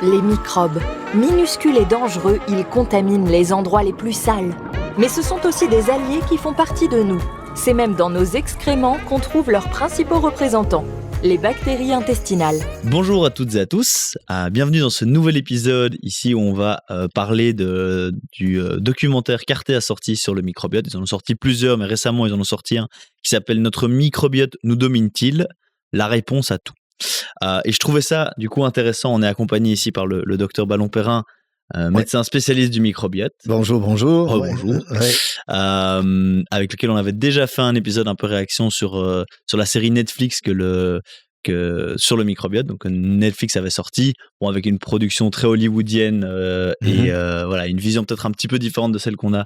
Les microbes, minuscules et dangereux, ils contaminent les endroits les plus sales. Mais ce sont aussi des alliés qui font partie de nous. C'est même dans nos excréments qu'on trouve leurs principaux représentants, les bactéries intestinales. Bonjour à toutes et à tous, bienvenue dans ce nouvel épisode. Ici, on va parler du documentaire qu'Arte a sorti sur le microbiote. Ils en ont sorti plusieurs, mais récemment, ils en ont sorti un qui s'appelle « Notre microbiote nous domine-t-il ? La réponse à tout ». Et je trouvais ça, du coup, intéressant. On est accompagné ici par le docteur Ballon-Perrin, médecin spécialiste du microbiote. Bonjour. Bonjour. Ouais. Avec lequel on avait déjà fait un épisode un peu réaction sur la série Netflix sur le microbiote. Donc Netflix avait sorti, avec une production très hollywoodienne et voilà, une vision peut-être un petit peu différente de celle qu'on a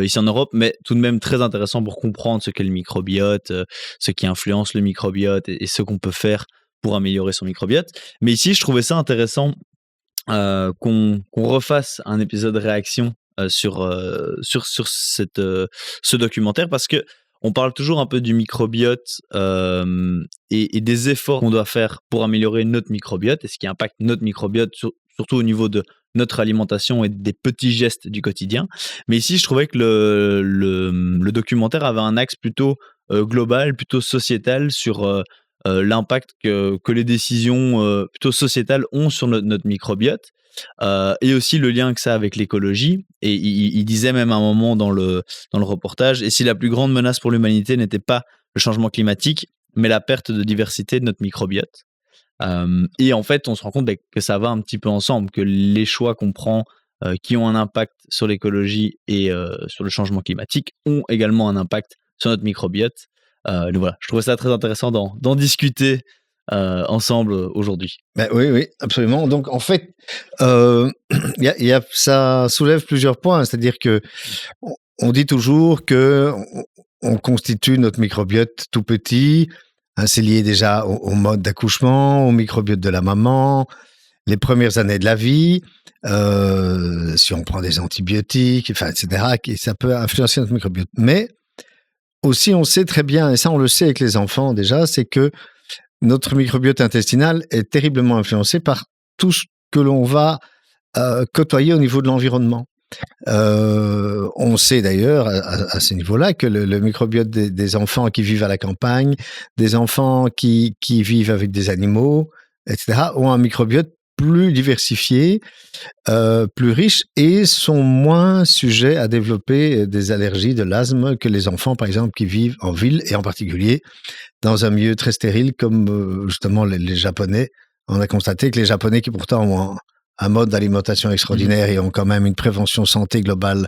ici en Europe, mais tout de même très intéressant pour comprendre ce qu'est le microbiote, ce qui influence le microbiote et ce qu'on peut faire pour améliorer son microbiote. Mais ici, je trouvais ça intéressant qu'on refasse un épisode réaction sur ce documentaire, parce que on parle toujours un peu du microbiote et des efforts qu'on doit faire pour améliorer notre microbiote et ce qui impacte notre microbiote, surtout au niveau de notre alimentation et des petits gestes du quotidien. Mais ici, je trouvais que le documentaire avait un axe plutôt global, plutôt sociétal sur l'impact que les décisions plutôt sociétales ont sur notre microbiote. Et aussi le lien que ça a avec l'écologie. Et il disait même à un moment dans le reportage, et si la plus grande menace pour l'humanité n'était pas le changement climatique, mais la perte de diversité de notre microbiote. Et en fait, on se rend compte que ça va un petit peu ensemble, que les choix qu'on prend qui ont un impact sur l'écologie et sur le changement climatique ont également un impact sur notre microbiote. Donc voilà, je trouvais ça très intéressant d'en discuter ensemble aujourd'hui. Ben oui, absolument. Donc en fait, ça soulève plusieurs points. C'est-à-dire que on dit toujours que on constitue notre microbiote tout petit. C'est lié déjà au mode d'accouchement, au microbiote de la maman, les premières années de la vie. Si on prend des antibiotiques, etc., ça peut influencer notre microbiote. Mais aussi, on sait très bien, et ça on le sait avec les enfants déjà, c'est que notre microbiote intestinal est terriblement influencé par tout ce que l'on va côtoyer au niveau de l'environnement. On sait d'ailleurs à ce niveau-là que le microbiote des enfants qui vivent à la campagne, des enfants qui vivent avec des animaux, etc., ont un microbiote plus diversifié, plus riche et sont moins sujets à développer des allergies, de l'asthme que les enfants, par exemple, qui vivent en ville et en particulier dans un milieu très stérile comme justement les Japonais. On a constaté que les Japonais qui pourtant ont un mode d'alimentation extraordinaire et ont quand même une prévention santé globale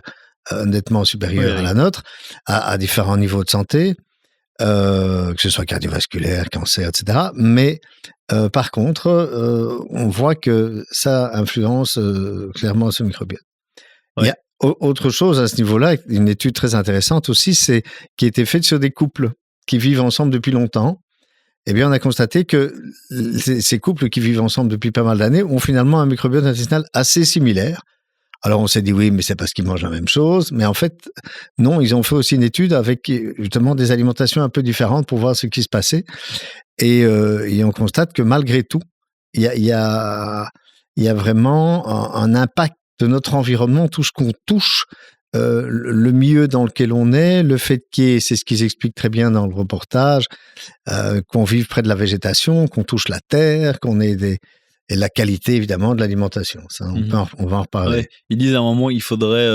nettement supérieure à la nôtre, à différents niveaux de santé, que ce soit cardiovasculaire, cancer, etc. Mais par contre, on voit que ça influence clairement ce microbiote. Ouais. Il y a autre chose à ce niveau-là, une étude très intéressante aussi, qui a été faite sur des couples qui vivent ensemble depuis longtemps. Eh bien, on a constaté que ces couples qui vivent ensemble depuis pas mal d'années ont finalement un microbiote intestinal assez similaire. Alors, on s'est dit oui, mais c'est parce qu'ils mangent la même chose. Mais en fait, non, ils ont fait aussi une étude avec justement des alimentations un peu différentes pour voir ce qui se passait. Et on constate que malgré tout, il y a vraiment un impact de notre environnement, tout ce qu'on touche, le milieu dans lequel on est, le fait c'est ce qu'ils expliquent très bien dans le reportage, qu'on vive près de la végétation, qu'on touche la terre, qu'on ait et la qualité évidemment de l'alimentation. Ça, on va en reparler. Ouais. Ils disent à un moment, il faudrait,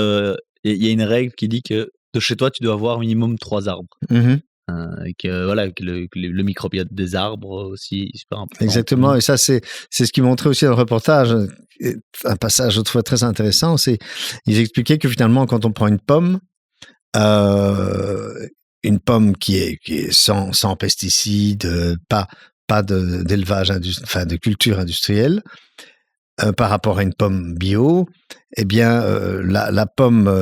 il y a une règle qui dit que de chez toi, tu dois avoir minimum 3 arbres. Et que voilà, que le microbiote des arbres aussi est super important. Exactement, et ça c'est ce qu'ils montraient aussi dans le reportage. Un passage, je trouve, très intéressant, ils expliquaient que finalement, quand on prend une pomme qui est sans pesticides, pas d'élevage, de culture industrielle, par rapport à une pomme bio, eh bien, la pomme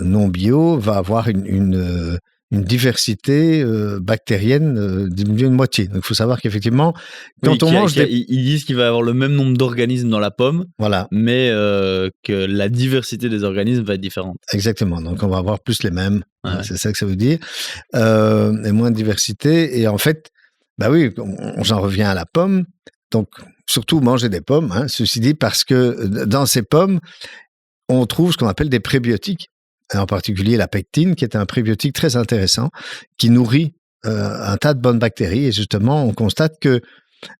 non bio va avoir une diversité bactérienne diminuée de moitié. Donc, il faut savoir qu'effectivement, quand on mange... Ils disent qu'il va y avoir le même nombre d'organismes dans la pomme, voilà, mais que la diversité des organismes va être différente. Exactement. Donc, on va avoir plus les mêmes. Ouais. C'est ça que ça veut dire. Et moins de diversité. Et en fait, bah oui, j'en reviens à la pomme. Donc, surtout manger des pommes, hein, ceci dit, parce que dans ces pommes, on trouve ce qu'on appelle des prébiotiques, en particulier la pectine, qui est un prébiotique très intéressant, qui nourrit un tas de bonnes bactéries. Et justement, on constate que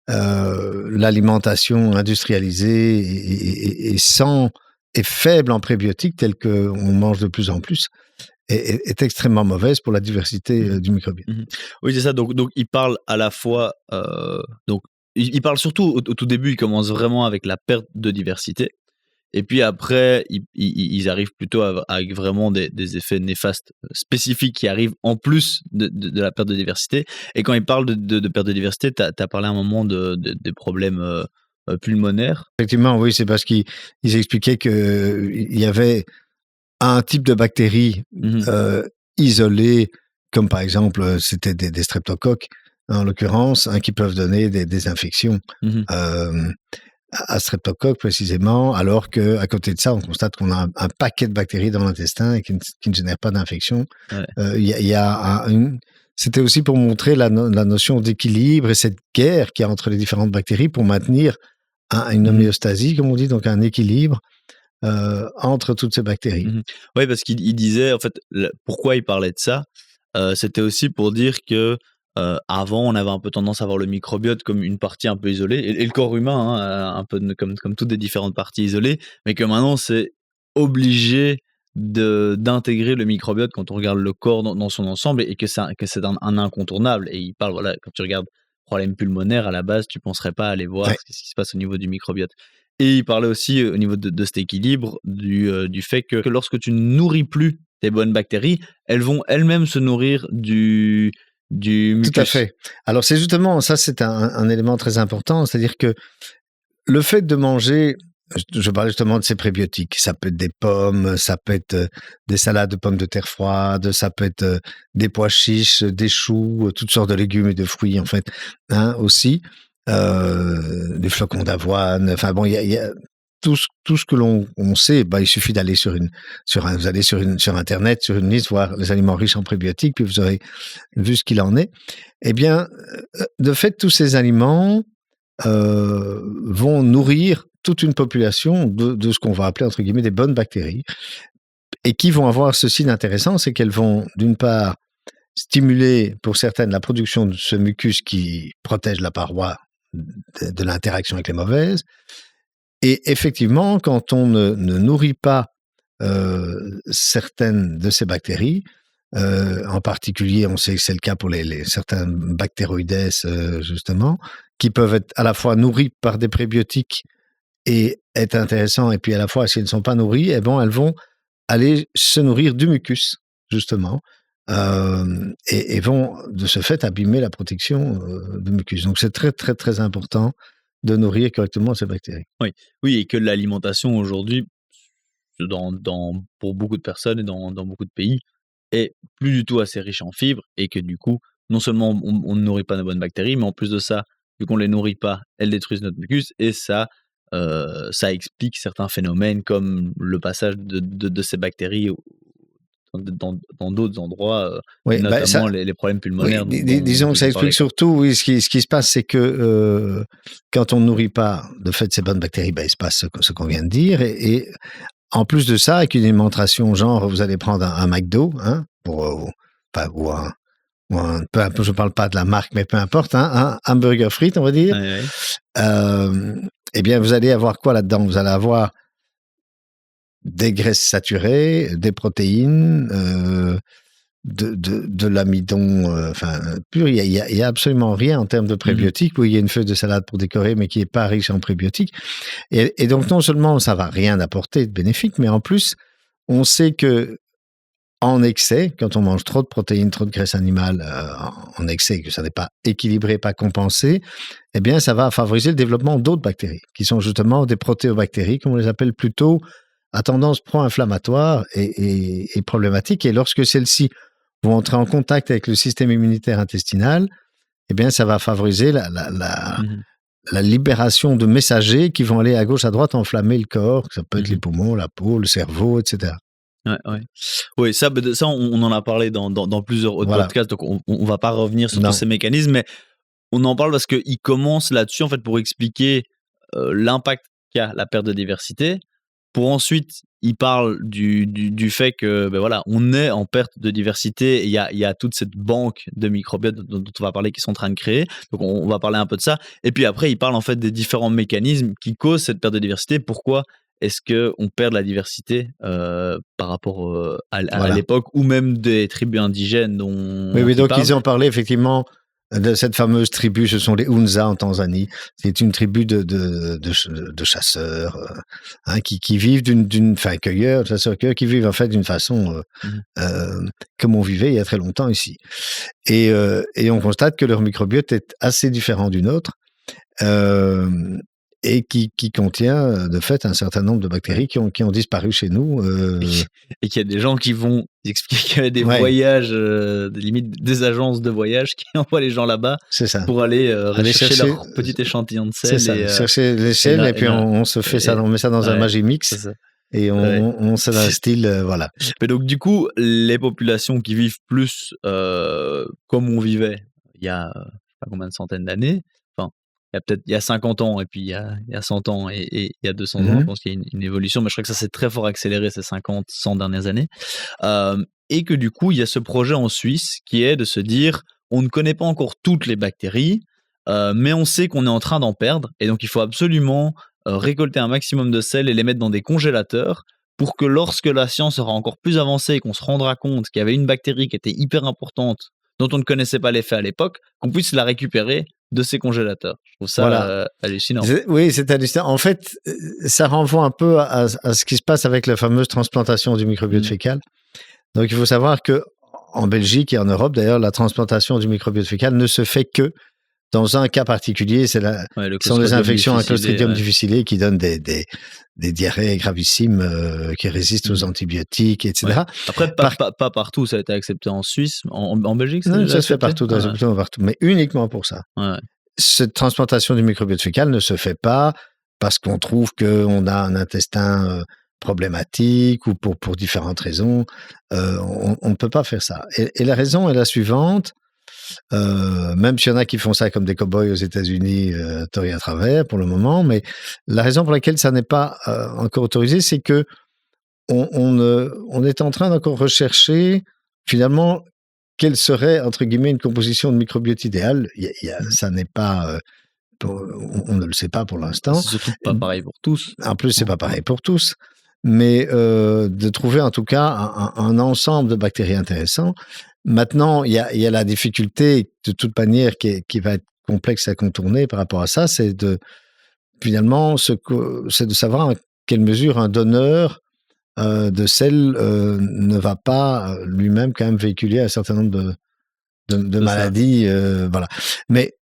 l'alimentation industrialisée est faible en prébiotiques, telle qu'on mange de plus en plus, est extrêmement mauvaise pour la diversité du microbiote. Oui, c'est ça. Donc il parle à la fois... donc, il parle surtout au tout début, il commence vraiment avec la perte de diversité. Et puis après, ils arrivent plutôt avec vraiment des effets néfastes spécifiques qui arrivent en plus de la perte de diversité. Et quand il parle de perte de diversité, tu as parlé à un moment des problèmes pulmonaires. Effectivement, oui, c'est parce qu'ils expliquaient qu'il y avait un type de bactéries isolées, comme par exemple, c'était des streptocoques, en l'occurrence, qui peuvent donner des infections. À streptocoque précisément, alors qu'à côté de ça, on constate qu'on a un paquet de bactéries dans l'intestin et qui ne génèrent pas d'infection. C'était aussi pour montrer la notion d'équilibre et cette guerre qu'il y a entre les différentes bactéries pour maintenir une homéostasie, comme on dit, donc un équilibre entre toutes ces bactéries. Oui, parce qu'il disait, en fait, pourquoi il parlait de ça, c'était aussi pour dire que avant, on avait un peu tendance à voir le microbiote comme une partie un peu isolée, et le corps humain, un peu comme toutes les différentes parties isolées, mais que maintenant, c'est obligé d'intégrer le microbiote quand on regarde le corps dans son ensemble, et que c'est un incontournable. Et il parle, voilà, quand tu regardes problème pulmonaire, à la base, tu ne penserais pas aller voir ce qui se passe au niveau du microbiote. Et il parlait aussi au niveau de cet équilibre, du fait que lorsque tu ne nourris plus tes bonnes bactéries, elles vont elles-mêmes se nourrir du mucus. Tout à fait. Alors c'est justement, ça c'est un élément très important, c'est-à-dire que le fait de manger, je parlais justement de ces prébiotiques, ça peut être des pommes, ça peut être des salades de pommes de terre froides, ça peut être des pois chiches, des choux, toutes sortes de légumes et de fruits en fait, aussi, des flocons d'avoine, enfin bon, il y a tout ce que l'on sait, il suffit d'aller vous allez sur Internet, sur une liste, voir les aliments riches en prébiotiques, puis vous aurez vu ce qu'il en est. Eh bien, de fait, tous ces aliments vont nourrir toute une population de ce qu'on va appeler, entre guillemets, des bonnes bactéries, et qui vont avoir ceci d'intéressant, c'est qu'elles vont, d'une part, stimuler, pour certaines, la production de ce mucus qui protège la paroi de l'interaction avec les mauvaises. Et effectivement, quand on ne nourrit pas certaines de ces bactéries, en particulier, on sait que c'est le cas pour certains bactéroïdes, justement, qui peuvent être à la fois nourris par des prébiotiques et être intéressants, et puis à la fois, si elles ne sont pas nourries, elles vont aller se nourrir du mucus, justement, et vont, de ce fait, abîmer la protection du mucus. Donc, c'est très, très, très important de nourrir correctement ces bactéries. Oui, et que l'alimentation aujourd'hui, pour beaucoup de personnes et dans beaucoup de pays, est plus du tout assez riche en fibres, et que du coup, non seulement on ne nourrit pas nos bonnes bactéries, mais en plus de ça, vu qu'on ne les nourrit pas, elles détruisent notre mucus, et ça explique certains phénomènes comme le passage de ces bactéries dans d'autres endroits, notamment les problèmes pulmonaires. Disons que ça explique surtout, ce qui se passe, c'est que quand on ne nourrit pas de fait ces bonnes bactéries, il se passe ce qu'on vient de dire, et en plus de ça, avec une alimentation genre, vous allez prendre un McDo, ou peu importe, je ne parle pas de la marque, mais peu importe, un hamburger frites, on va dire. Eh bien, vous allez avoir quoi là-dedans? Vous allez avoir des graisses saturées, des protéines, de l'amidon, pur. Il y a absolument rien en termes de prébiotiques. Oui, il y a une feuille de salade pour décorer, mais qui n'est pas riche en prébiotiques. Et donc, non seulement ça ne va rien apporter de bénéfique, mais en plus, on sait que en excès, quand on mange trop de protéines, trop de graisse animale en excès, que ça n'est pas équilibré, pas compensé, eh bien, ça va favoriser le développement d'autres bactéries, qui sont justement des protéobactéries, comme on les appelle plutôt, à tendance pro-inflammatoire et problématique. Et lorsque celles-ci vont entrer en contact avec le système immunitaire intestinal, eh bien, ça va favoriser la libération de messagers qui vont aller à gauche, à droite, enflammer le corps. Ça peut être les poumons, la peau, le cerveau, etc. Oui, ça on en a parlé dans plusieurs autres podcasts, donc on ne va pas revenir sur tous ces mécanismes, mais on en parle parce qu'il commence là-dessus, en fait, pour expliquer l'impact qu'a la perte de diversité, pour ensuite il parle du fait que voilà, on est en perte de diversité, et il y a toute cette banque de microbiotes dont on va parler qui sont en train de créer, donc on va parler un peu de ça, et puis après il parle en fait des différents mécanismes qui causent cette perte de diversité. Pourquoi est-ce qu'on perd de la diversité par rapport à l'époque, ou même des tribus indigènes dont Oui, donc parle. ils ont parlé effectivement de cette fameuse tribu, ce sont les Hunza en Tanzanie. C'est une tribu de chasseurs qui vivent cueilleurs, chasseurs-cueilleurs, qui vivent en fait d'une façon comme on vivait il y a très longtemps ici. Et on constate que leur microbiote est assez différent du nôtre. Et qui contient de fait un certain nombre de bactéries qui ont disparu chez nous. Et qu'il y a des gens qui vont expliquer qu'il y a des voyages, limite des agences de voyage qui envoient les gens là-bas pour aller chercher leur petit échantillon de sel. C'est ça, chercher les sels, et puis on se fait ça, on met ça dans un Magimix. Et on se l'instille, voilà. Mais donc du coup, les populations qui vivent plus comme on vivait il y a je sais pas combien de centaines d'années, il y a 50 ans, et puis il y a 100 ans, et il y a 200 ans, je pense qu'il y a une évolution, mais je crois que ça s'est très fort accéléré ces 50, 100 dernières années. Et que du coup, il y a ce projet en Suisse qui est de se dire, on ne connaît pas encore toutes les bactéries, mais on sait qu'on est en train d'en perdre, et donc il faut absolument récolter un maximum de sel et les mettre dans des congélateurs pour que lorsque la science sera encore plus avancée et qu'on se rendra compte qu'il y avait une bactérie qui était hyper importante, dont on ne connaissait pas l'effet à l'époque, qu'on puisse la récupérer de ces congélateurs. Je trouve ça hallucinant. Oui, c'est hallucinant. En fait, ça renvoie un peu à ce qui se passe avec la fameuse transplantation du microbiote fécal. Donc, il faut savoir que en Belgique et en Europe, d'ailleurs, la transplantation du microbiote fécal ne se fait que dans un cas particulier. Ce sont des infections à Clostridium difficile qui donnent des diarrhées gravissimes qui résistent aux antibiotiques, etc. Ouais. Après, pas partout, ça a été accepté en Suisse. En Belgique, ça se fait partout, partout, mais uniquement pour ça. Ouais. Cette transplantation du microbiote fécal ne se fait pas parce qu'on trouve qu'on a un intestin problématique ou pour différentes raisons. On ne peut pas faire ça. Et la raison est la suivante. Même s'il y en a qui font ça comme des cow-boys aux États-Unis, torillés à travers pour le moment, mais la raison pour laquelle ça n'est pas encore autorisé, c'est que on est en train d'encore rechercher finalement quelle serait entre guillemets une composition de microbiote idéale. Ça n'est pas, on ne le sait pas pour l'instant. C'est surtout pas pareil pour tous. En plus, c'est pas pareil pour tous. Mais de trouver en tout cas un ensemble de bactéries intéressants. Maintenant, il y a la difficulté de toute manière qui va être complexe à contourner par rapport à ça, c'est de savoir en quelle mesure un donneur de sel ne va pas lui-même quand même véhiculer un certain nombre de maladies. Voilà. Mais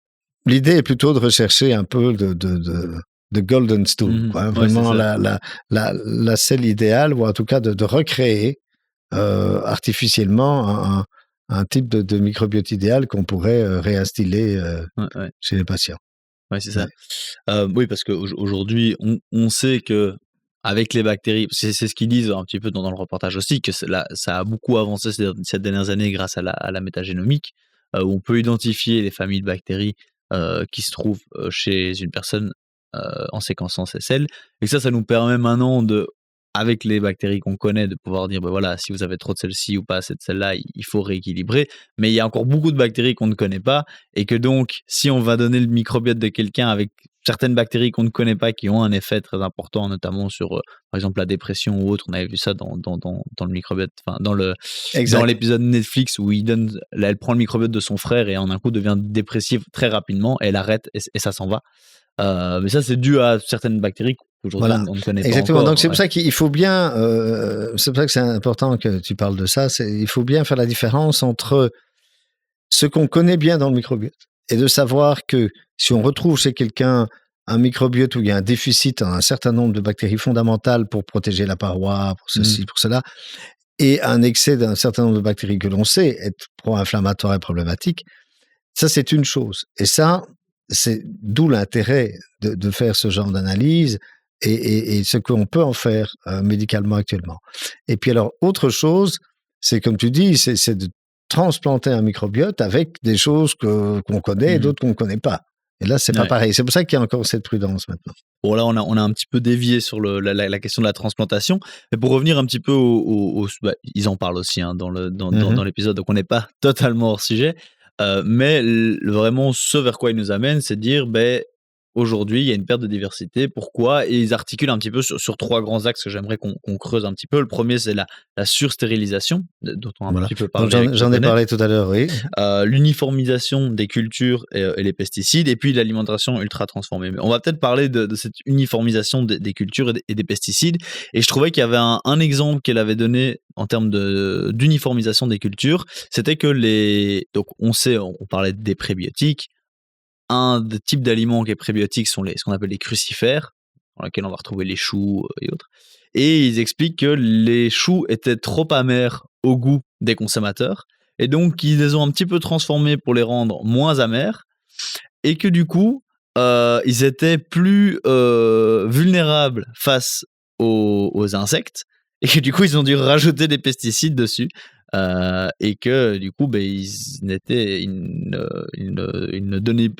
l'idée est plutôt de rechercher un peu de golden stool, quoi, vraiment la selle idéale, ou en tout cas de recréer artificiellement un type de microbiote idéal qu'on pourrait réinstiller chez les patients. Oui, c'est ça. Oui, parce qu'aujourd'hui, on sait que avec les bactéries, c'est ce qu'ils disent un petit peu dans le reportage aussi, que ça a beaucoup avancé ces dernières années grâce à la métagénomique, où on peut identifier les familles de bactéries qui se trouvent chez une personne en séquençant ses selles. Et ça nous permet maintenant avec les bactéries qu'on connaît, de pouvoir dire, voilà, si vous avez trop de celle-ci ou pas assez de celle-là, il faut rééquilibrer. Mais il y a encore beaucoup de bactéries qu'on ne connaît pas, et que donc, si on va donner le microbiote de quelqu'un avec certaines bactéries qu'on ne connaît pas, qui ont un effet très important, notamment sur, par exemple, la dépression ou autre, on avait vu ça dans le microbiote, enfin, dans l'épisode Netflix où elle prend le microbiote de son frère et en un coup devient dépressive très rapidement, et elle arrête et ça s'en va. Mais ça, c'est dû à certaines bactéries qu'aujourd'hui on ne connaît pas. Exactement. Encore. Donc c'est pour ça qu'il faut bien, c'est pour ça que c'est important que tu parles de ça. Il faut bien faire la différence entre ce qu'on connaît bien dans le microbiote et de savoir que si on retrouve chez quelqu'un un microbiote où il y a un déficit en un certain nombre de bactéries fondamentales pour protéger la paroi, pour ceci, pour cela, et un excès d'un certain nombre de bactéries que l'on sait être pro-inflammatoires et problématiques, ça c'est une chose. Et ça, c'est d'où l'intérêt de faire ce genre d'analyse et ce qu'on peut en faire médicalement actuellement. Et puis alors, autre chose, c'est comme tu dis, c'est de transplanter un microbiote avec des choses qu'on connaît et d'autres qu'on ne connaît pas. Et là, c'est pas Ouais. pareil. C'est pour ça qu'il y a encore cette prudence maintenant. Bon, là, on a un petit peu dévié sur la question de la transplantation. Mais pour revenir un petit peu ils en parlent aussi hein, dans l'épisode, donc on n'est pas totalement hors sujet. Mais vraiment, ce vers quoi ils nous amènent, c'est de dire, aujourd'hui, il y a une perte de diversité. Pourquoi? Et ils articulent un petit peu sur 3 grands axes que j'aimerais qu'on creuse un petit peu. Le premier, c'est la surstérilisation, dont on a un petit peu parlé. Donc, j'en ai parlé tout à l'heure, oui. L'uniformisation des cultures et les pesticides, et puis l'alimentation ultra transformée. Mais on va peut-être parler de cette uniformisation des cultures et des pesticides. Et je trouvais qu'il y avait un exemple qu'elle avait donné en termes d'uniformisation des cultures. C'était que donc on parlait des prébiotiques. Un des types d'aliments qui est prébiotique sont ce qu'on appelle les crucifères, dans lesquels on va retrouver les choux et autres. Et ils expliquent que les choux étaient trop amers au goût des consommateurs, et donc ils les ont un petit peu transformés pour les rendre moins amers, et que du coup, ils étaient plus vulnérables face aux insectes, et que du coup, ils ont dû rajouter des pesticides dessus. Et que du coup, ils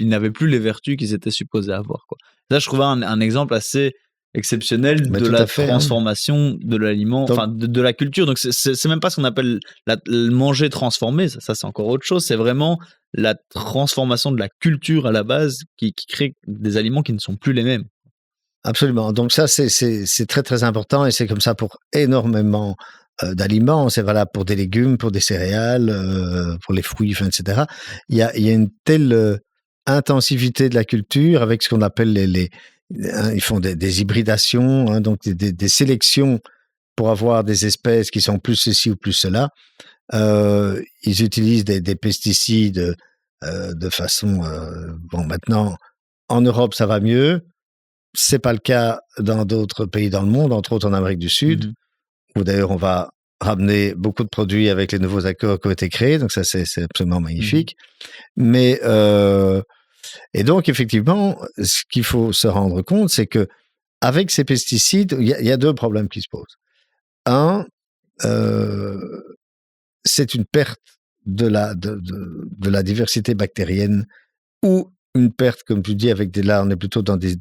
n'avaient plus les vertus qu'ils étaient supposés avoir, quoi. Là, je trouvais un exemple assez exceptionnel de la transformation de l'aliment, enfin de la culture. Donc, c'est même pas ce qu'on appelle le manger transformé, ça c'est encore autre chose. C'est vraiment la transformation de la culture à la base qui crée des aliments qui ne sont plus les mêmes. Absolument. Donc ça, c'est très, très important et c'est comme ça pour énormément d'aliments. C'est valable pour des légumes, pour des céréales, pour les fruits, etc. Il y a une telle intensivité de la culture avec ce qu'on appelle ils font des hybridations, hein, donc des sélections pour avoir des espèces qui sont plus ceci ou plus cela. Ils utilisent des pesticides de façon... maintenant, en Europe, ça va mieux. C'est pas le cas dans d'autres pays dans le monde, entre autres en Amérique du Sud, où d'ailleurs on va ramener beaucoup de produits avec les nouveaux accords qui ont été créés, donc ça c'est absolument magnifique. Mais et donc effectivement, ce qu'il faut se rendre compte, c'est que avec ces pesticides, il y a 2 problèmes qui se posent. Un, c'est une perte de la diversité bactérienne ou une perte, comme tu dis, là, on est plutôt dans des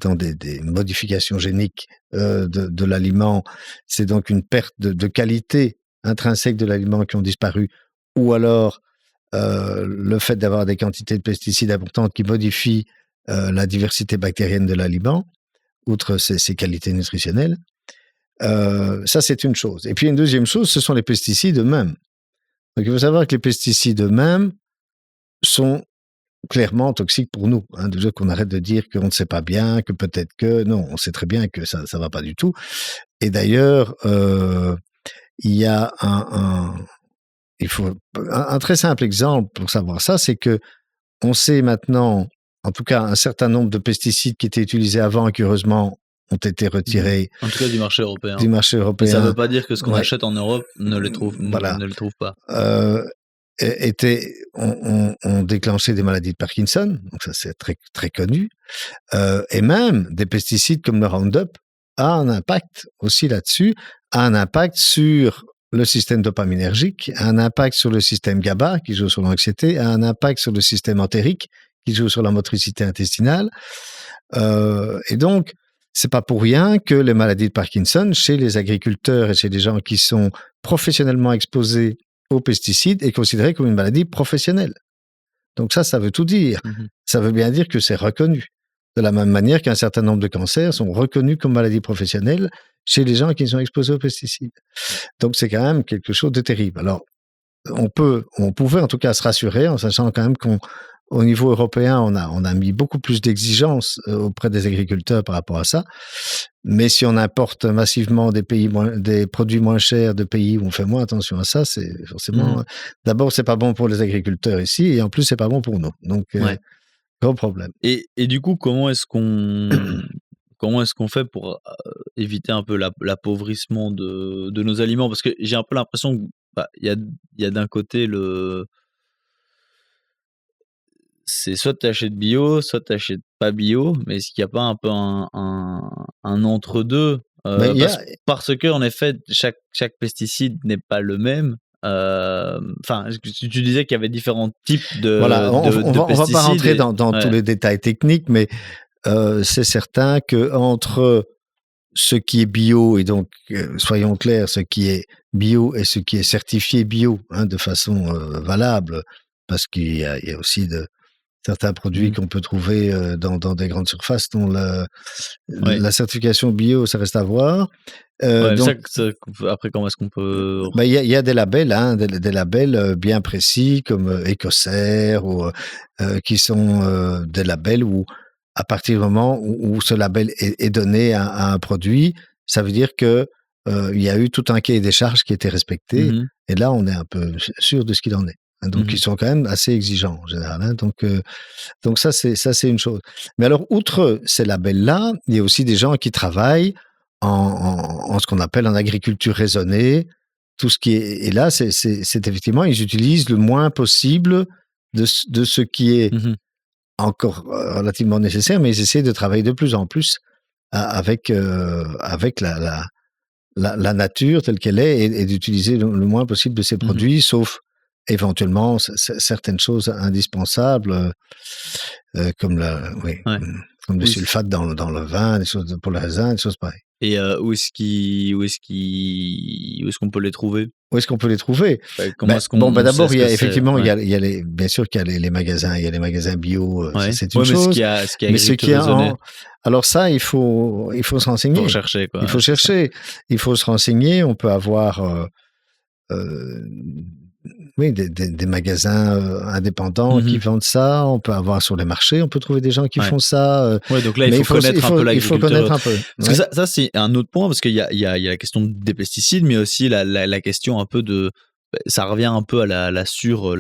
modifications géniques de l'aliment. C'est donc une perte de qualité intrinsèque de l'aliment qui ont disparu, ou alors le fait d'avoir des quantités de pesticides importantes qui modifient la diversité bactérienne de l'aliment, outre ses qualités nutritionnelles. Ça, c'est une chose. Et puis, une deuxième chose, ce sont les pesticides eux-mêmes. Donc, il faut savoir que les pesticides eux-mêmes sont clairement toxiques pour nous. Hein, déjà qu'on arrête de dire qu'on ne sait pas bien, que peut-être que... Non, on sait très bien que ça ne va pas du tout. Et d'ailleurs, il y a un très simple exemple pour savoir ça, c'est que on sait maintenant, en tout cas, un certain nombre de pesticides qui étaient utilisés avant et qui, heureusement, ont été retirés. En tout cas, du marché européen. Mais ça ne veut pas dire que ce qu'on achète en Europe ne le trouve pas. ont déclenché des maladies de Parkinson, donc ça c'est très, très connu, et même des pesticides comme le Roundup a un impact aussi là-dessus, a un impact sur le système dopaminergique, a un impact sur le système GABA qui joue sur l'anxiété, a un impact sur le système entérique qui joue sur la motricité intestinale, et donc c'est pas pour rien que les maladies de Parkinson chez les agriculteurs et chez les gens qui sont professionnellement exposés aux pesticides est considéré comme une maladie professionnelle. Donc ça veut tout dire. Ça veut bien dire que c'est reconnu. De la même manière qu'un certain nombre de cancers sont reconnus comme maladies professionnelles chez les gens qui sont exposés aux pesticides. Donc c'est quand même quelque chose de terrible. Alors, on pouvait en tout cas se rassurer en sachant quand même qu'au niveau européen, on a mis beaucoup plus d'exigences auprès des agriculteurs par rapport à ça. Mais si on importe massivement des produits moins chers de pays où on fait moins attention à ça, c'est forcément... D'abord, c'est pas bon pour les agriculteurs ici, et en plus, c'est pas bon pour nous. Donc, gros problème. Et du coup, comment est-ce qu'on fait pour éviter un peu l'appauvrissement de nos aliments? Parce que j'ai un peu l'impression qu'il y a d'un côté c'est soit tu achètes bio, soit tu achètes pas bio, mais est-ce qu'il n'y a pas un peu un entre-deux parce que, en effet, chaque pesticide n'est pas le même. enfin, tu disais qu'il y avait différents types de Voilà, on va pesticides pas rentrer dans ouais. tous les détails techniques, mais c'est certain que entre ce qui est bio, et donc, soyons clairs, ce qui est bio et ce qui est certifié bio, hein, de façon valable, parce qu'il y a aussi certains produits qu'on peut trouver dans des grandes surfaces dont la certification bio, ça reste à voir. Donc, après, comment est-ce qu'on peut... il y a des labels, hein, des labels bien précis, comme Ecocer, ou qui sont des labels où, à partir du moment où ce label est donné à un produit, ça veut dire que il y a eu tout un cahier des charges qui était respecté. Et là, on est un peu sûr de ce qu'il en est. Donc, ils sont quand même assez exigeants en général. Hein. Donc ça, c'est une chose. Mais alors, outre ces labels-là, il y a aussi des gens qui travaillent en ce qu'on appelle en agriculture raisonnée. Tout ce qui est... Et là, c'est effectivement, ils utilisent le moins possible de ce qui est encore relativement nécessaire, mais ils essaient de travailler de plus en plus avec la nature telle qu'elle est, et d'utiliser le moins possible de ces produits, sauf éventuellement certaines choses indispensables, comme le sulfate dans le vin, des choses pour le raisin, des choses pareilles. Et où est-ce qu'on peut les trouver? Où est-ce qu'on peut les trouver? D'abord, effectivement, il y a bien sûr qu'il y a les magasins, il y a les magasins bio, c'est une chose. Mais ce qui est alors ça, il faut se renseigner. Il faut chercher, quoi. Il faut se renseigner. On peut avoir des magasins indépendants qui vendent ça. On peut avoir sur les marchés, on peut trouver des gens qui font ça. Donc là, il faut connaître un peu l'agriculture. Il faut connaître un peu. Parce que ça, c'est un autre point, parce qu'il y a la question des pesticides, mais aussi la question un peu de... Ça revient un peu à la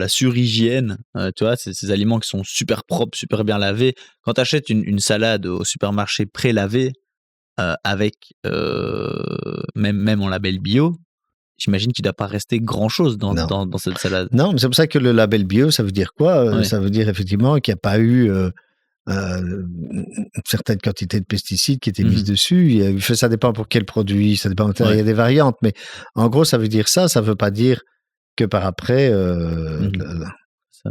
surhygiène. Tu vois, ces aliments qui sont super propres, super bien lavés. Quand tu achètes une salade au supermarché pré-lavée, avec même en label bio, j'imagine qu'il ne doit pas rester grand-chose dans cette salade. Non, mais c'est pour ça que le label bio, ça veut dire quoi? Ça veut dire effectivement qu'il n'y a pas eu une certaine quantité de pesticides qui étaient mises dessus. Ça dépend pour quel produit, ça dépend. Il y a des variantes, mais en gros, ça veut dire ça. Ça ne veut pas dire que par après,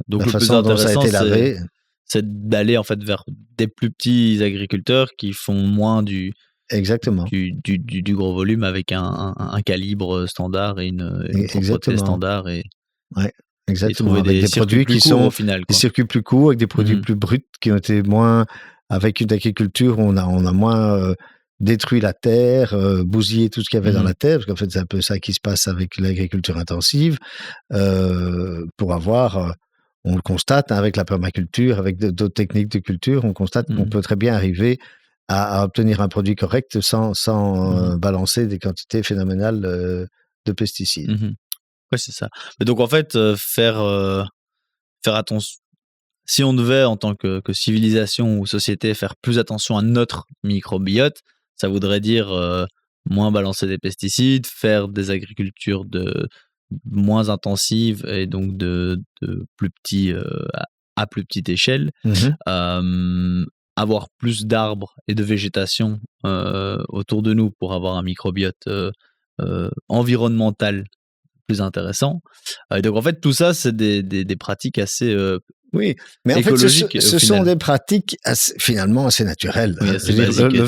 donc la façon dont ça a été lavé... c'est d'aller en fait vers des plus petits agriculteurs qui font moins du gros volume, avec un calibre standard et une propreté standard, exactement, avec des produits qui sont au final, des circuits plus courts, avec des produits plus bruts, qui ont été moins, avec une agriculture où on a moins détruit la terre, bousillé tout ce qu'il y avait dans la terre, parce qu'en fait c'est un peu ça qui se passe avec l'agriculture intensive, pour avoir... on le constate avec la permaculture, avec d'autres techniques de culture, on constate qu'on peut très bien arriver à obtenir un produit correct sans balancer des quantités phénoménales de pesticides. Oui, c'est ça. Mais donc en fait, faire attention, si on devait en tant que civilisation ou société faire plus attention à notre microbiote, ça voudrait dire moins balancer des pesticides, faire des agricultures moins intensives et donc de plus petits à plus petite échelle, avoir plus d'arbres et de végétation autour de nous pour avoir un microbiote environnemental plus intéressant. Donc en fait, tout ça, c'est des pratiques assez oui, mais en fait, ce sont des pratiques finalement assez naturelles. Oui,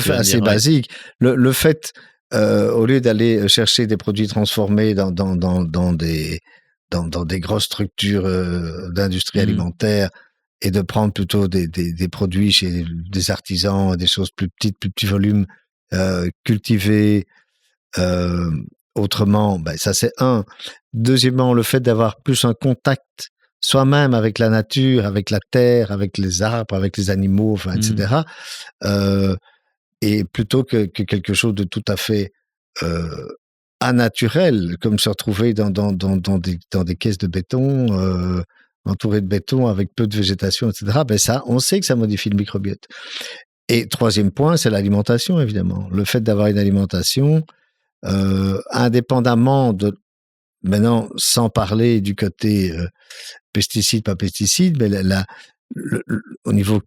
assez basiques. Le fait, au lieu d'aller chercher des produits transformés dans des grosses structures d'industrie alimentaire, et de prendre plutôt des produits chez des artisans, des choses plus petites, plus petits volumes, cultivés autrement, ça c'est un. Deuxièmement, le fait d'avoir plus un contact soi-même avec la nature, avec la terre, avec les arbres, avec les animaux, etc. Et plutôt que quelque chose de tout à fait anaturel, comme se retrouver dans des caisses de béton, entouré de béton avec peu de végétation, etc. Ça, on sait que ça modifie le microbiote. Et troisième point, c'est l'alimentation, évidemment. Le fait d'avoir une alimentation, indépendamment de... Maintenant, sans parler du côté pesticides, pas pesticides, mais au niveau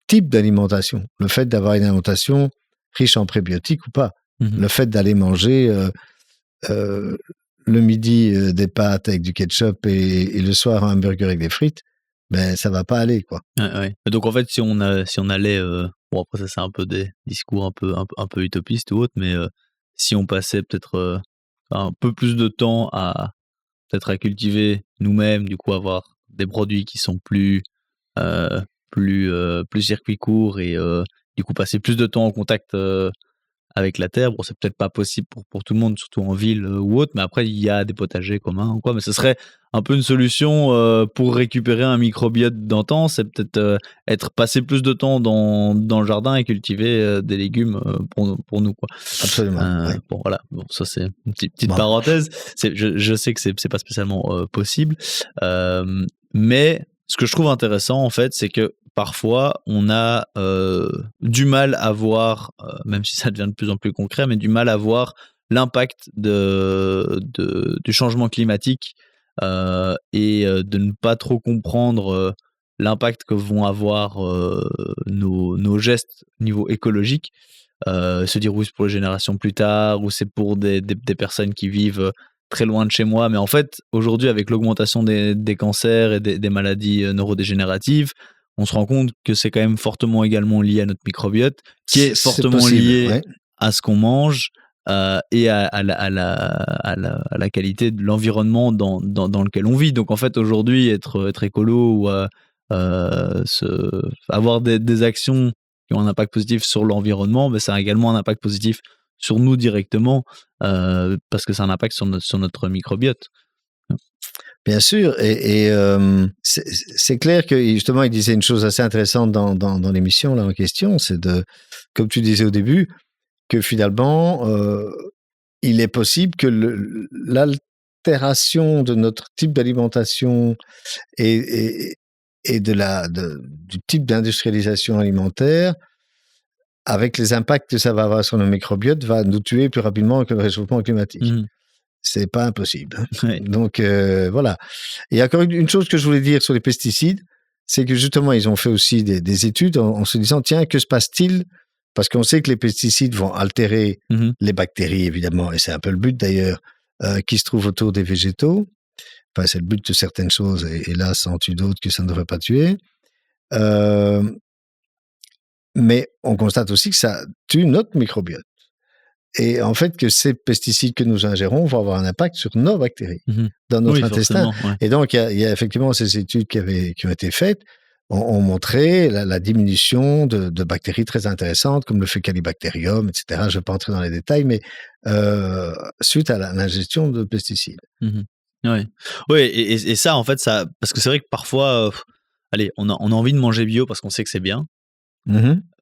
type d'alimentation, le fait d'avoir une alimentation riche en prébiotiques ou pas, le fait d'aller manger le midi des pâtes avec du ketchup et le soir un hamburger avec des frites, ben ça va pas aller, quoi. Ouais. Donc en fait, si on allait, bon après ça c'est un peu des discours un peu utopistes ou autres, mais si on passait peut-être un peu plus de temps à peut-être à cultiver nous-mêmes, du coup avoir des produits qui sont plus circuit court et du coup passer plus de temps en contact avec la terre. Bon, c'est peut-être pas possible pour tout le monde, surtout en ville ou autre, mais après il y a des potagers communs ou quoi, mais ce serait un peu une solution pour récupérer un microbiote d'antan, c'est peut-être être passé plus de temps dans le jardin et cultiver des légumes pour nous, quoi. Absolument. Ouais. Bon voilà, bon ça c'est une petite parenthèse. Je sais que c'est pas spécialement possible, mais ce que je trouve intéressant en fait, c'est que parfois on a du mal à voir, même si ça devient de plus en plus concret, mais du mal à voir l'impact du changement climatique et de ne pas trop comprendre l'impact que vont avoir nos gestes au niveau écologique. Se dire oui, c'est pour les générations plus tard, ou c'est pour des personnes qui vivent très loin de chez moi. Mais en fait, aujourd'hui, avec l'augmentation des cancers et des maladies neurodégénératives, on se rend compte que c'est quand même fortement également lié à notre microbiote, qui est fortement possible, lié ouais. à ce qu'on mange et à la qualité de l'environnement dans lequel on vit. Donc en fait, aujourd'hui, être écolo ou avoir des actions qui ont un impact positif sur l'environnement, mais ça a également un impact positif sur nous directement, parce que ça a un impact sur notre microbiote. Bien sûr, et c'est clair que justement il disait une chose assez intéressante dans l'émission là en question, c'est comme tu disais au début, que finalement il est possible que l'altération de notre type d'alimentation et du type d'industrialisation alimentaire, avec les impacts que ça va avoir sur nos microbiotes, va nous tuer plus rapidement que le réchauffement climatique. Mmh. C'est pas impossible. Hein. Ouais. Donc voilà. Et encore une chose que je voulais dire sur les pesticides, c'est que justement ils ont fait aussi des études en se disant tiens, que se passe-t-il? Parce qu'on sait que les pesticides vont altérer les bactéries évidemment, et c'est un peu le but d'ailleurs qui se trouve autour des végétaux. Enfin, c'est le but de certaines choses, et là, ça en tue d'autres que ça ne devrait pas tuer. Mais on constate aussi que ça tue notre microbiote. Et en fait, que ces pesticides que nous ingérons vont avoir un impact sur nos bactéries, dans notre intestin. Ouais. Et donc, il y a effectivement ces études qui ont été faites, ont montré la diminution de bactéries très intéressantes, comme le Faecalibacterium, etc. Je ne vais pas entrer dans les détails, mais suite à l'ingestion de pesticides. Ouais. Et ça, en fait, ça, parce que c'est vrai que parfois, allez, on a envie de manger bio parce qu'on sait que c'est bien.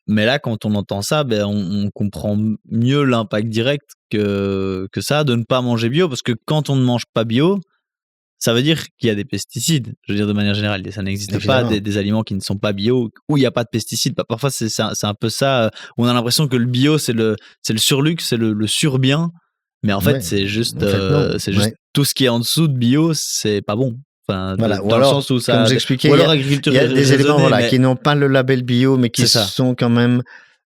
Mais là, quand on entend ça, ben, on comprend mieux l'impact direct que ça a de ne pas manger bio, parce que quand on ne mange pas bio, ça veut dire qu'il y a des pesticides. Je veux dire, de manière générale, ça n'existe Évidemment. pas des aliments qui ne sont pas bio, où il n'y a pas de pesticides. Parfois, c'est un peu ça. On a l'impression que le bio, c'est le surluxe, c'est le surbien. Mais en fait, Ouais. c'est juste, En fait, non. c'est juste Ouais. tout ce qui est en dessous de bio, c'est pas bon. Enfin, Voilà. Ou dans alors, le sens où ça. comme j'expliquais, Ou alors agriculture il y a des éléments raisonnée, qui n'ont pas le label bio, mais qui C'est ça. sont quand même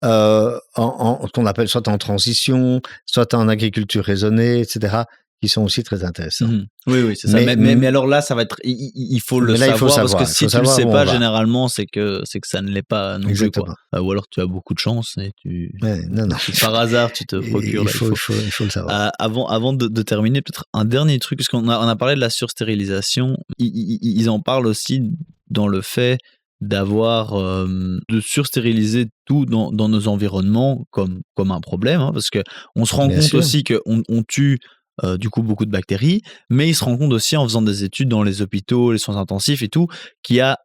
ce qu'on appelle soit en transition, soit en agriculture raisonnée, etc., qui sont aussi très intéressants. Oui, c'est ça. Mais alors là, ça va être. Il faut le Mais là, savoir, parce que il si faut tu le savoir sais où pas, on va. généralement, c'est que ça ne l'est pas non plus, quoi. Exactement. Ou alors tu as beaucoup de chance et Ouais, non. par hasard, tu te procures. Il Là, faut le savoir. Avant de terminer, peut-être un dernier truc, parce qu'on a parlé de la surstérilisation. Ils en parlent aussi dans le fait d'avoir de surstériliser tout dans nos environnements comme un problème, hein, parce que on se rend Bien compte sûr. aussi qu'on tue du coup beaucoup de bactéries, mais ils se rendent compte aussi en faisant des études dans les hôpitaux, les soins intensifs et tout, qu'il y a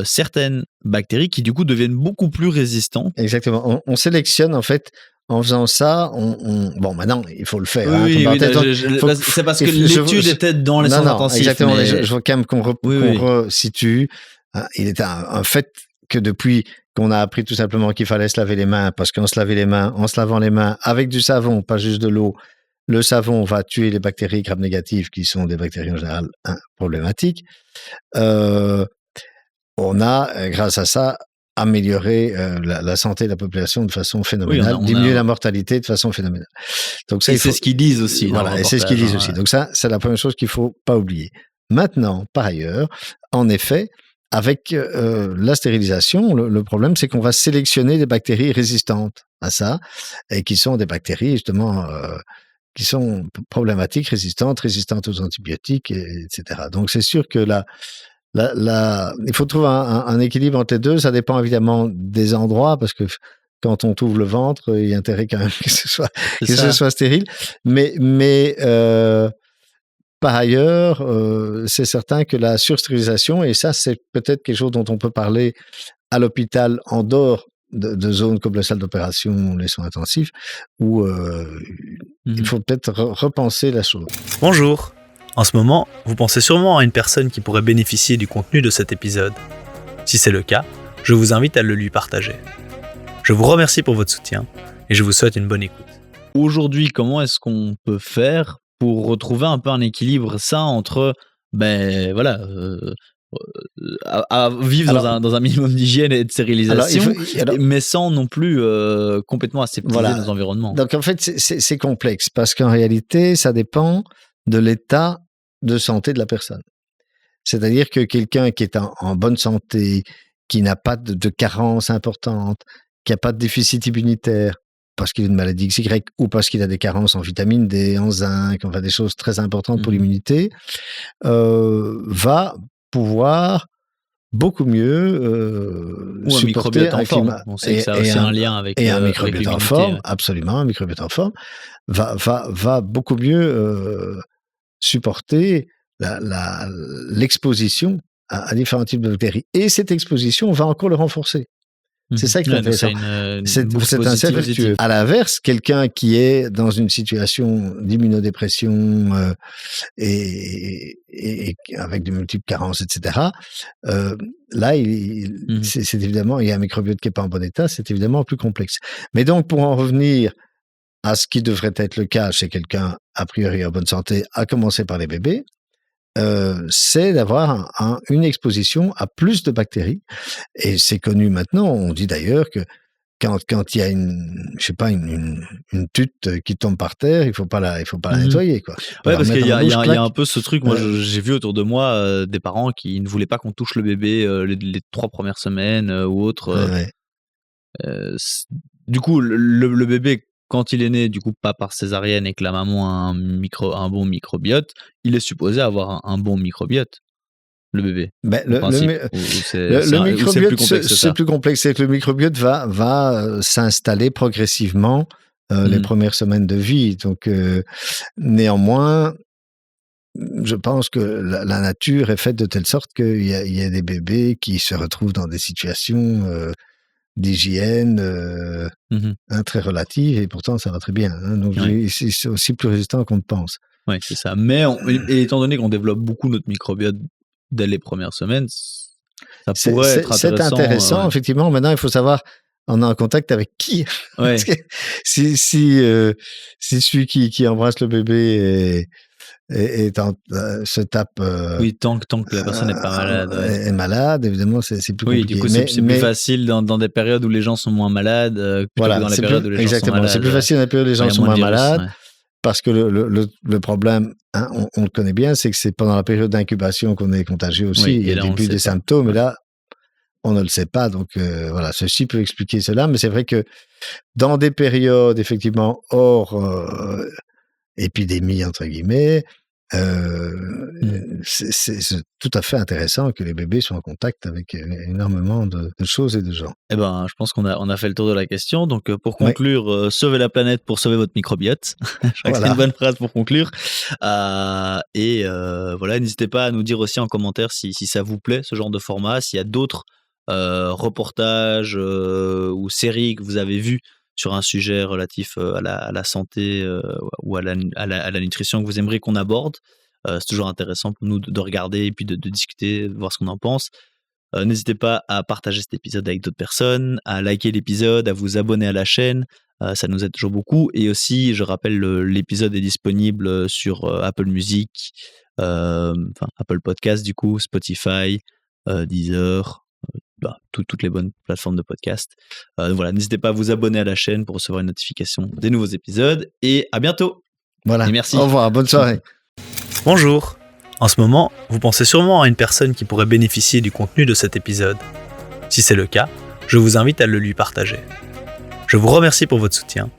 certaines bactéries qui du coup deviennent beaucoup plus résistantes. Exactement. On sélectionne en fait. En faisant ça, bon, maintenant, il faut le faire. Oui, hein, c'est parce que l'étude était dans les soins intensifs. Exactement. Mais... Je veux quand même qu'on resitue. Il est un fait que depuis qu'on a appris tout simplement qu'il fallait se laver les mains, parce qu'on se lavait les mains, en se lavant les mains avec du savon, pas juste de l'eau, le savon va tuer les bactéries gram négatives, qui sont des bactéries en général problématiques. On a, grâce à ça, améliorer la santé de la population de façon phénoménale, diminuer la mortalité de façon phénoménale. Donc ça, c'est ce qu'ils disent aussi. Voilà, et c'est ce qu'ils disent aussi. Donc ça, c'est la première chose qu'il faut pas oublier. Maintenant, par ailleurs, en effet, avec la stérilisation, le problème, c'est qu'on va sélectionner des bactéries résistantes à ça, et qui sont des bactéries justement qui sont problématiques, résistantes aux antibiotiques, etc. Donc c'est sûr que il faut trouver un équilibre entre les deux. Ça dépend évidemment des endroits, parce que quand on ouvre le ventre, il y a intérêt quand même que ce soit stérile. Mais par ailleurs, c'est certain que la surstérilisation, et ça c'est peut-être quelque chose dont on peut parler à l'hôpital en dehors de zones comme la salle d'opération, les soins intensifs, où il faut peut-être repenser la chose. Bonjour. En ce moment, vous pensez sûrement à une personne qui pourrait bénéficier du contenu de cet épisode. Si c'est le cas, je vous invite à le lui partager. Je vous remercie pour votre soutien et je vous souhaite une bonne écoute. Aujourd'hui, comment est-ce qu'on peut faire pour retrouver un peu un équilibre sain entre, à vivre dans un minimum d'hygiène et de stérilisation, mais sans non plus complètement aseptiser nos environnements. Donc en fait, c'est complexe, parce qu'en réalité, ça dépend de l'état de santé de la personne. C'est-à-dire que quelqu'un qui est en bonne santé, qui n'a pas de carence importante, qui n'a pas de déficit immunitaire, parce qu'il a une maladie XY, ou parce qu'il a des carences en vitamine D, en zinc, enfin des choses très importantes pour l'immunité, va pouvoir beaucoup mieux ou un microbiote en forme. On sait que ça a aussi un lien avec un microbiote en forme, absolument, un microbiote en forme va beaucoup mieux supporter l'exposition à différents types de bactéries. Et cette exposition va encore le renforcer. C'est ça qui est intéressant. C'est un cercle vertueux. À l'inverse, quelqu'un qui est dans une situation d'immunodépression et avec de multiples carences, etc., là, c'est évidemment, il y a un microbiote qui n'est pas en bon état, c'est évidemment plus complexe. Mais donc, pour en revenir à ce qui devrait être le cas chez quelqu'un a priori en bonne santé, à commencer par les bébés, c'est d'avoir une exposition à plus de bactéries. Et c'est connu maintenant, on dit d'ailleurs que quand il y a une tute qui tombe par terre, il faut pas la nettoyer, quoi. Ouais, parce qu'il y a un peu ce truc, moi j'ai vu autour de moi des parents qui ne voulaient pas qu'on touche le bébé les 3 premières semaines ou autre. Du coup, le bébé, quand il est né, du coup, pas par césarienne et que la maman a un bon microbiote, il est supposé avoir un bon microbiote, le bébé. Le microbiote, c'est plus complexe. C'est que le microbiote va s'installer progressivement les premières semaines de vie. Donc, néanmoins, je pense que la nature est faite de telle sorte qu'il y a des bébés qui se retrouvent dans des situations d'hygiène très relative, et pourtant ça va très bien. Donc c'est aussi plus résistant qu'on ne pense. Oui, c'est ça. Mais étant donné qu'on développe beaucoup notre microbiote dès les premières semaines, ça pourrait être intéressant. C'est intéressant, effectivement. Maintenant, il faut savoir, on est en contact avec qui. Parce que si celui qui embrasse le bébé se tape... oui, tant que la personne n'est pas malade. Est malade, évidemment, c'est plus compliqué. Oui, du coup, c'est plus facile dans des périodes où les gens sont moins malades plutôt que dans les périodes où les gens sont malades. C'est plus facile dans les périodes où les gens sont moins malades, parce que le problème, on le connaît bien, c'est que c'est pendant la période d'incubation qu'on est contagieux aussi. Il y a le début des symptômes, et là, on ne le sait pas. Donc, voilà, ceci peut expliquer cela, mais c'est vrai que dans des périodes, effectivement, hors épidémie, entre guillemets, c'est tout à fait intéressant que les bébés soient en contact avec énormément de choses et de gens. Eh ben, je pense qu'on a fait le tour de la question. Donc, pour conclure, sauvez la planète pour sauver votre microbiote. Je crois que c'est une bonne phrase pour conclure. Voilà, n'hésitez pas à nous dire aussi en commentaire si ça vous plaît, ce genre de format, s'il y a d'autres reportages ou séries que vous avez vues sur un sujet relatif à la santé ou à la nutrition que vous aimeriez qu'on aborde. C'est toujours intéressant pour nous de regarder et puis de discuter, de voir ce qu'on en pense. N'hésitez pas à partager cet épisode avec d'autres personnes, à liker l'épisode, à vous abonner à la chaîne. Ça nous aide toujours beaucoup. Et aussi, je rappelle, l'épisode est disponible sur Apple Music, Apple Podcast du coup, Spotify, Deezer, toutes les bonnes plateformes de podcast. Voilà, n'hésitez pas à vous abonner à la chaîne pour recevoir une notification des nouveaux épisodes. Et à bientôt. Voilà. Et merci. Au revoir, bonne soirée. Bonjour. En ce moment, vous pensez sûrement à une personne qui pourrait bénéficier du contenu de cet épisode. Si c'est le cas, je vous invite à le lui partager. Je vous remercie pour votre soutien